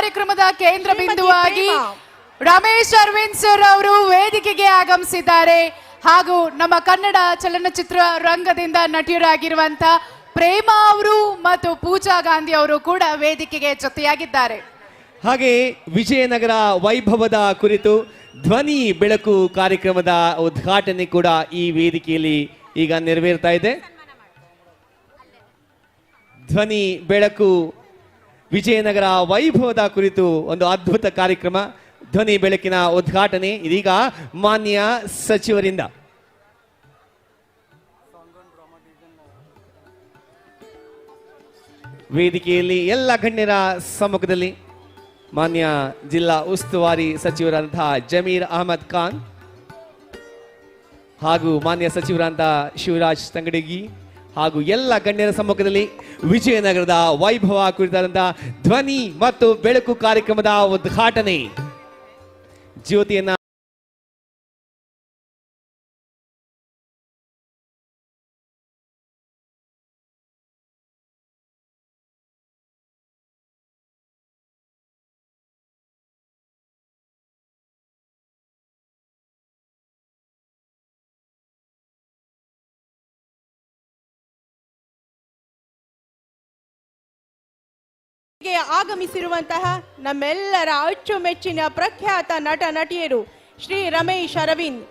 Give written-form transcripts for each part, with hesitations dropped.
ಕಾರ್ಯಕ್ರಮದ ಕೇಂದ್ರ ಬಿಂದುವಾಗಿ ರಮೇಶ್ ಅರವಿಂದ್ ಸರ್ ಅವರು ವೇದಿಕೆಗೆ ಆಗಮಿಸಿದ್ದಾರೆ. ಹಾಗೂ ನಮ್ಮ ಕನ್ನಡ ಚಲನಚಿತ್ರ ರಂಗದಿಂದ ನಟಿಯರಾಗಿರುವಂತಹ ಪ್ರೇಮಾ ಅವರು ಮತ್ತು ಪೂಜಾ ಗಾಂಧಿ ಅವರು ಕೂಡ ವೇದಿಕೆಗೆ ಜೊತೆಯಾಗಿದ್ದಾರೆ. ಹಾಗೆ ವಿಜಯನಗರ ವೈಭವದ ಕುರಿತು ಧ್ವನಿ ಬೆಳಕು ಕಾರ್ಯಕ್ರಮದ ಉದ್ಘಾಟನೆ ಕೂಡ ಈ ವೇದಿಕೆಯಲ್ಲಿ ಈಗ ನೆರವೇರ್ತಾ ಇದೆ. ಧ್ವನಿ ಬೆಳಕು ವಿಜಯನಗರ ವೈಭವದ ಕುರಿತು ಒಂದು ಅದ್ಭುತ ಕಾರ್ಯಕ್ರಮ, ಧ್ವನಿ ಬೆಳಕಿನ ಉದ್ಘಾಟನೆ ಇದೀಗ ಮಾನ್ಯ ಸಚಿವರಿಂದ. ವೇದಿಕೆಯಲ್ಲಿ ಎಲ್ಲ ಗಣ್ಯರ ಸಮ್ಮುಖದಲ್ಲಿ ಮಾನ್ಯ ಜಿಲ್ಲಾ ಉಸ್ತುವಾರಿ ಸಚಿವರಾದಂತಹ ಜಮೀರ್ ಅಹಮದ್ ಖಾನ್ ಹಾಗೂ ಮಾನ್ಯ ಸಚಿವರಾದಂತಹ ಶಿವರಾಜ್ ತಂಗಡಗಿ ಹಾಗೂ ಎಲ್ಲ ಗಣ್ಯರ ಸಮ್ಮುಖದಲ್ಲಿ ವಿಜಯನಗರದ ವೈಭವ ಕುರಿತಾದಂತಹ ಧ್ವನಿ ಮತ್ತು ಬೆಳಕು ಕಾರ್ಯಕ್ರಮದ ಉದ್ಘಾಟನೆ. ಜ್ಯೋತಿಯನ್ನ ಆಗಮಿಸಿರುವಂತಹ ನಮ್ಮೆಲ್ಲರ ಅಚ್ಚುಮೆಚ್ಚಿನ ಪ್ರಖ್ಯಾತ ನಟ ನಟಿಯರು ಶ್ರೀ ರಮೇಶ್ ಅರವಿಂದ್,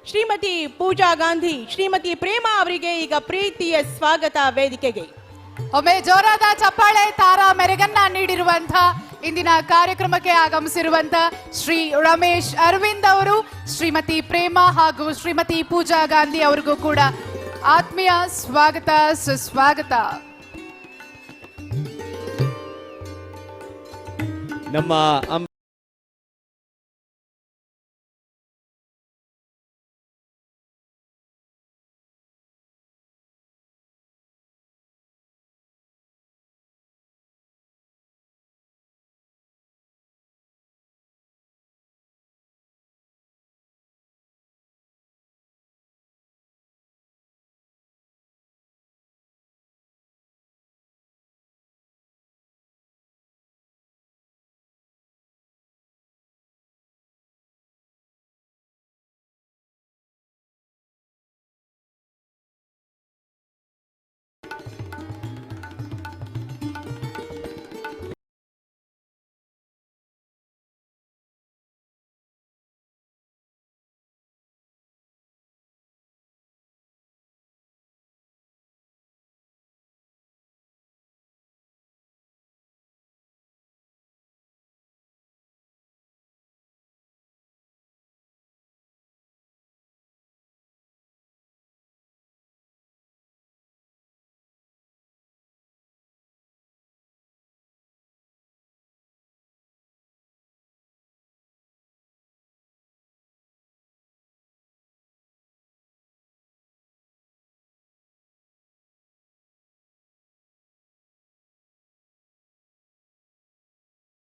ಶ್ರೀಮತಿ ಪೂಜಾ ಗಾಂಧಿ, ಶ್ರೀಮತಿ ಪ್ರೇಮಾ ಅವರಿಗೆ ಈಗ ಪ್ರೀತಿಯ ಸ್ವಾಗತ ವೇದಿಕೆಗೆ. ಒಮ್ಮೆ ಜೋರಾದ ಚಪ್ಪಾಳೆ ತಾರಾ ಮೆರೆಗನ್ನ ನೀಡಿರುವಂತಹ ಇಂದಿನ ಕಾರ್ಯಕ್ರಮಕ್ಕೆ ಆಗಮಿಸಿರುವಂತಹ ಶ್ರೀ ರಮೇಶ್ ಅರವಿಂದ್ ಅವರು, ಶ್ರೀಮತಿ ಪ್ರೇಮಾ ಹಾಗೂ ಶ್ರೀಮತಿ ಪೂಜಾ ಗಾಂಧಿ ಅವರಿಗೂ ಕೂಡ ಆತ್ಮೀಯ ಸ್ವಾಗತ ಸುಸ್ವಾಗತ. ನಮ್ಮ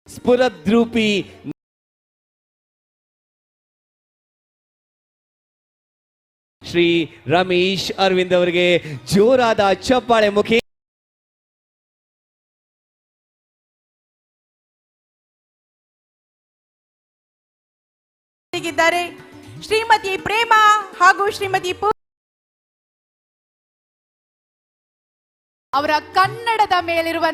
ಸ್ಫುರದ್ರೂಪಿ ಶ್ರೀ ರಮೇಶ್ ಅರವಿಂದ್ ಅವರಿಗೆ ಜೋರಾದ ಚಪ್ಪಾಳೆ ಮುಖಿ. ಶ್ರೀಮತಿ ಪ್ರೇಮಾ ಹಾಗೂ ಶ್ರೀಮತಿ ಅವರ ಕನ್ನಡದ ಮೇಲಿರುವ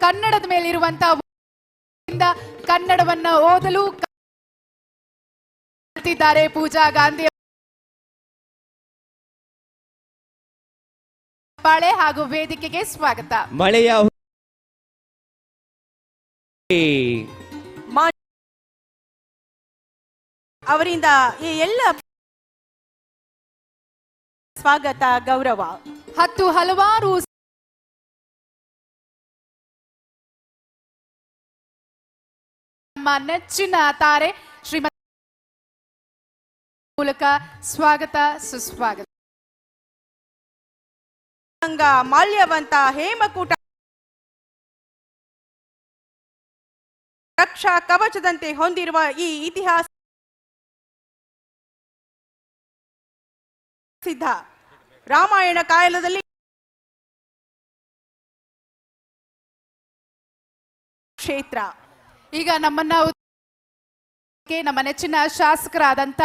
ಕನ್ನಡದ ಮೇಲಿರುವಂತಹ ಕನ್ನಡವನ್ನ ಓದಲು ಕಲಿತಿದ್ದಾರೆ ಪೂಜಾ ಗಾಂಧಿ ಪಾಳೆ ಹಾಗೂ ವೇದಿಕೆಗೆ ಸ್ವಾಗತ. ಮಳೆಯ ಅವರಿಂದ ಈ ಎಲ್ಲ ಸ್ವಾಗತ ಗೌರವ. ಹಲವಾರು ನೆಚ್ಚಿನ ತಾರೆ ಶ್ರೀಮತಿ ಮೂಲಕ ಸ್ವಾಗತ ಸುಸ್ವಾಗತ. ಮಾಲ್ಯವಂತ ಹೇಮಕೂಟ ರಕ್ಷಾ ಕವಚದಂತೆ ಹೊಂದಿರುವ ಈ ಇತಿಹಾಸ ಸಿದ್ಧ ರಾಮಾಯಣ ಕಾಲದಲ್ಲಿ ಕ್ಷೇತ್ರ. ಈಗ ನಮ್ಮ ನೆಚ್ಚಿನ ಶಾಸಕರಾದಂತ